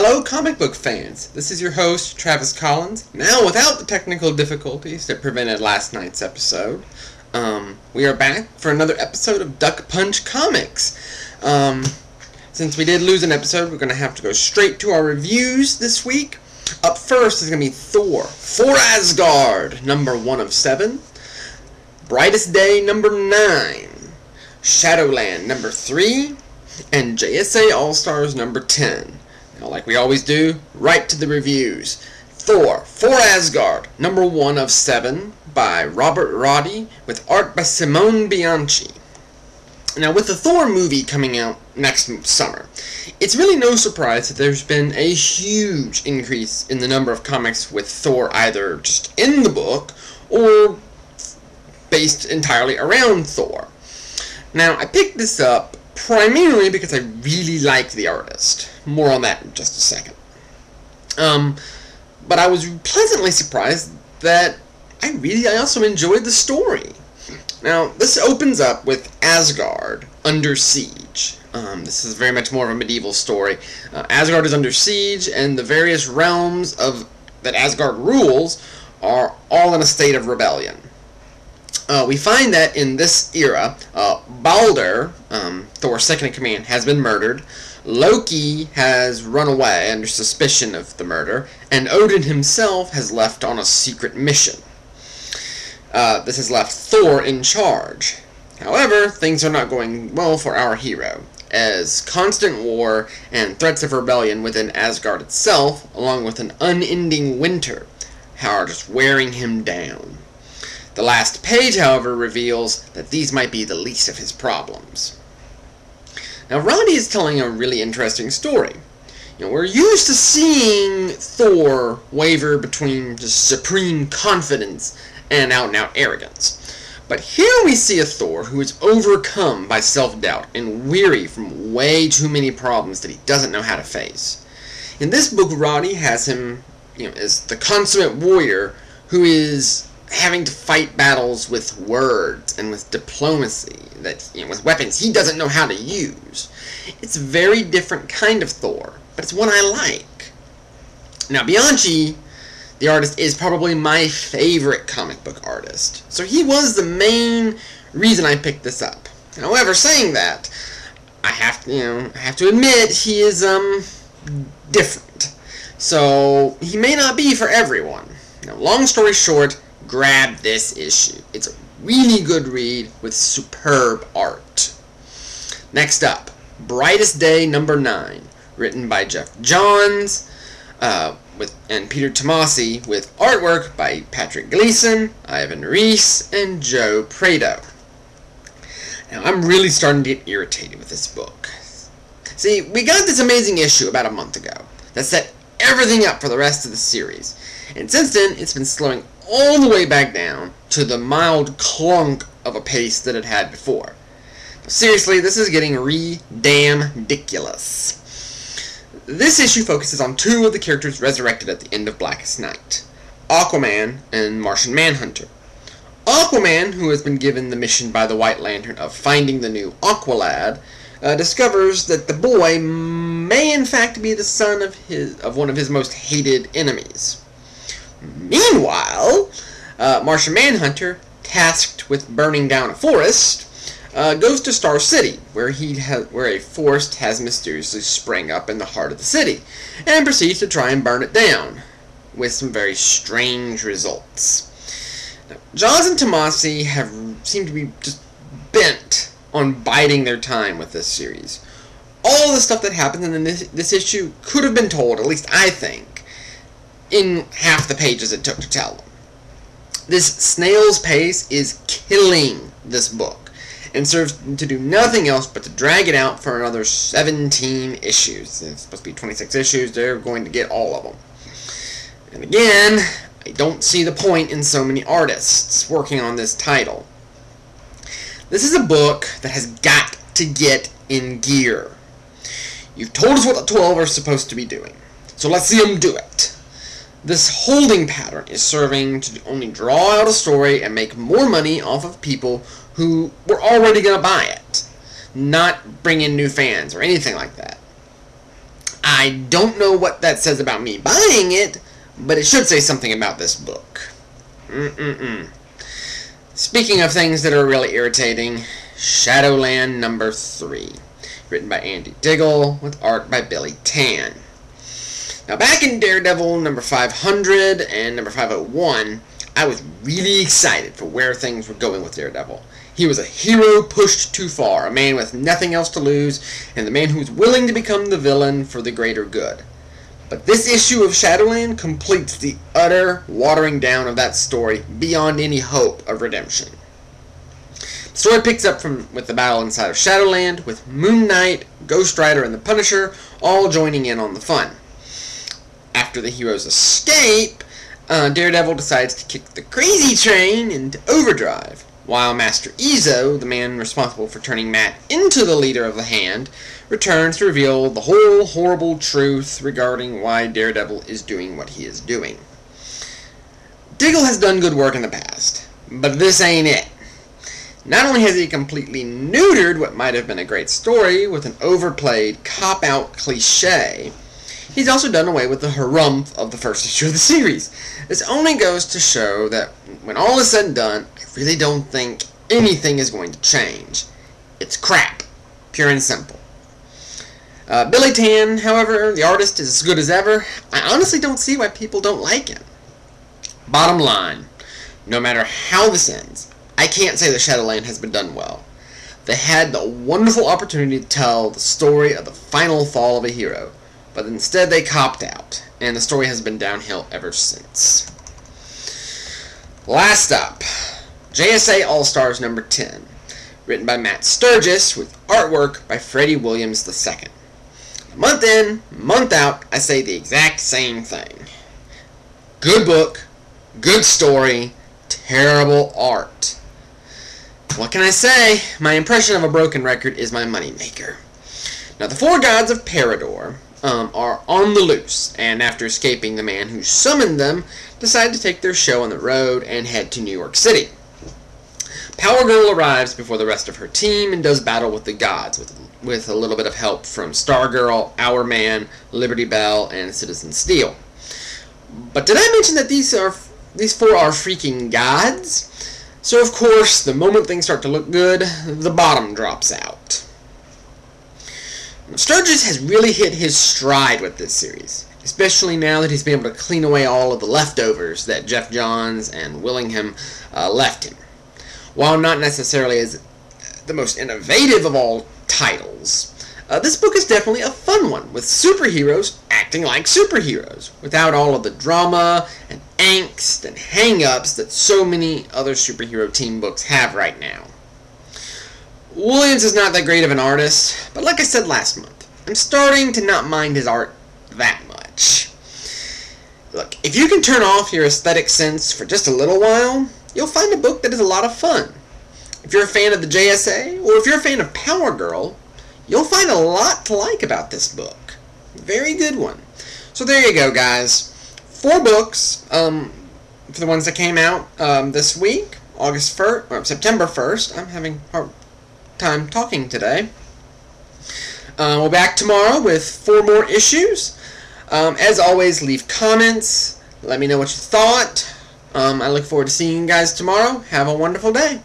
Hello comic book fans, this is your host Travis Collins, now without the technical difficulties that prevented last night's episode. We are back for another episode of Duck Punch Comics. Since we did lose an episode, we're going to have to go straight to our reviews this week. Up first is going to be Thor, For Asgard, number 1 of 7. Brightest Day, number 9. Shadowland, number 3. And JSA All-Stars, number 10. Now, like we always do, right to the reviews. Thor, For Asgard, number 1 of 7, by Robert Roddy, with art by Simone Bianchi. Now, with the Thor movie coming out next summer, it's really no surprise that there's been a huge increase in the number of comics with Thor either just in the book or based entirely around Thor. Now, I picked this up primarily because I really like the artist. More on that in just a second. But I was pleasantly surprised that I also enjoyed the story. Now, this opens up with Asgard under siege. This is very much more of a medieval story. Asgard is under siege, and the various realms that Asgard rules are all in a state of rebellion. We find that in this era, Balder, Thor's second-in-command, has been murdered, Loki has run away under suspicion of the murder, and Odin himself has left on a secret mission. This has left Thor in charge. However, things are not going well for our hero, as constant war and threats of rebellion within Asgard itself, along with an unending winter, are just wearing him down. The last page, however, reveals that these might be the least of his problems. Now, Roddy is telling a really interesting story. We're used to seeing Thor waver between just supreme confidence and out-and-out arrogance. But here we see a Thor who is overcome by self-doubt and weary from way too many problems that he doesn't know how to face. In this book, Roddy has him, as the consummate warrior who is having to fight battles with words and with diplomacy, with weapons he doesn't know how to use. It's a very different kind of Thor, but it's one I like. Now, Bianchi, the artist, is probably my favorite comic book artist, so he was the main reason I picked this up. However, saying that, I have to admit he is different. So he may not be for everyone. Now, long story short, grab this issue. It's a really good read with superb art. Next up, Brightest Day number 9, written by Jeff Johns and Peter Tomasi, with artwork by Patrick Gleason, Ivan Reis, and Joe Prado. Now, I'm really starting to get irritated with this book. See, we got this amazing issue about a month ago that set everything up for the rest of the series, and since then, it's been slowing all the way back down to the mild clunk of a pace that it had before. Seriously, this is getting ridiculous. This issue focuses on 2 of the characters resurrected at the end of Blackest Night, Aquaman and Martian Manhunter. Aquaman, who has been given the mission by the White Lantern of finding the new Aqualad, discovers that the boy may in fact be the son of one of his most hated enemies. Meanwhile, Martian Manhunter, tasked with burning down a forest, goes to Star City, where a forest has mysteriously sprang up in the heart of the city, and proceeds to try and burn it down, with some very strange results. Now, Johns and Tomasi seem to be just bent on biding their time with this series. All the stuff that happens in this issue could have been told, at least I think, in half the pages it took to tell them. This snail's pace is killing this book, and serves to do nothing else but to drag it out for another 17 issues. It's supposed to be 26 issues, they're going to get all of them. And again, I don't see the point in so many artists working on this title. This is a book that has got to get in gear. You've told us what the 12 are supposed to be doing, so let's see them do it. This holding pattern is serving to only draw out a story and make more money off of people who were already going to buy it, not bring in new fans or anything like that. I don't know what that says about me buying it, but it should say something about this book. Speaking of things that are really irritating, Shadowland number 3. Written by Andy Diggle, with art by Billy Tan. Now, back in Daredevil number 500 and number 501, I was really excited for where things were going with Daredevil. He was a hero pushed too far, a man with nothing else to lose, and the man who was willing to become the villain for the greater good. But this issue of Shadowland completes the utter watering down of that story beyond any hope of redemption. The story picks up with the battle inside of Shadowland, with Moon Knight, Ghost Rider, and the Punisher all joining in on the fun. After the heroes escape, Daredevil decides to kick the crazy train into overdrive, while Master Izo, the man responsible for turning Matt into the leader of the Hand, returns to reveal the whole horrible truth regarding why Daredevil is doing what he is doing. Diggle has done good work in the past, but this ain't it. Not only has he completely neutered what might have been a great story with an overplayed, cop-out cliché, he's also done away with the harumph of the first issue of the series. This only goes to show that when all is said and done, I really don't think anything is going to change. It's crap. Pure and simple. Billy Tan, however, the artist, is as good as ever. I honestly don't see why people don't like him. Bottom line, no matter how this ends, I can't say that Shadowland has been done well. They had the wonderful opportunity to tell the story of the final fall of a hero, but instead they copped out, and the story has been downhill ever since. Last up, JSA All-Stars number 10, written by Matt Sturgis, with artwork by Freddie Williams II. Month in, month out, I say the exact same thing. Good book, good story, terrible art. What can I say? My impression of a broken record is my moneymaker. Now, the four gods of Parador are on the loose, and after escaping the man who summoned them, decide to take their show on the road and head to New York City. Power Girl arrives before the rest of her team and does battle with the gods, with a little bit of help from Stargirl, Hourman, Liberty Bell, and Citizen Steel. But did I mention that these four are freaking gods? So of course, the moment things start to look good, the bottom drops out. Sturgis has really hit his stride with this series, especially now that he's been able to clean away all of the leftovers that Jeff Johns and Willingham left him. While not necessarily as the most innovative of all titles, this book is definitely a fun one, with superheroes acting like superheroes, without all of the drama and angst and hang-ups that so many other superhero team books have right now. Williams is not that great of an artist, but like I said last month, I'm starting to not mind his art that much. Look, if you can turn off your aesthetic sense for just a little while, you'll find a book that is a lot of fun. If you're a fan of the JSA, or if you're a fan of Power Girl, you'll find a lot to like about this book. Very good one. So there you go, guys. 4 books for the ones that came out this week, August 1st, or September 1st. I'm having a hard time talking today. We'll be back tomorrow with 4 more issues. As always, leave comments. Let me know what you thought. I look forward to seeing you guys tomorrow. Have a wonderful day.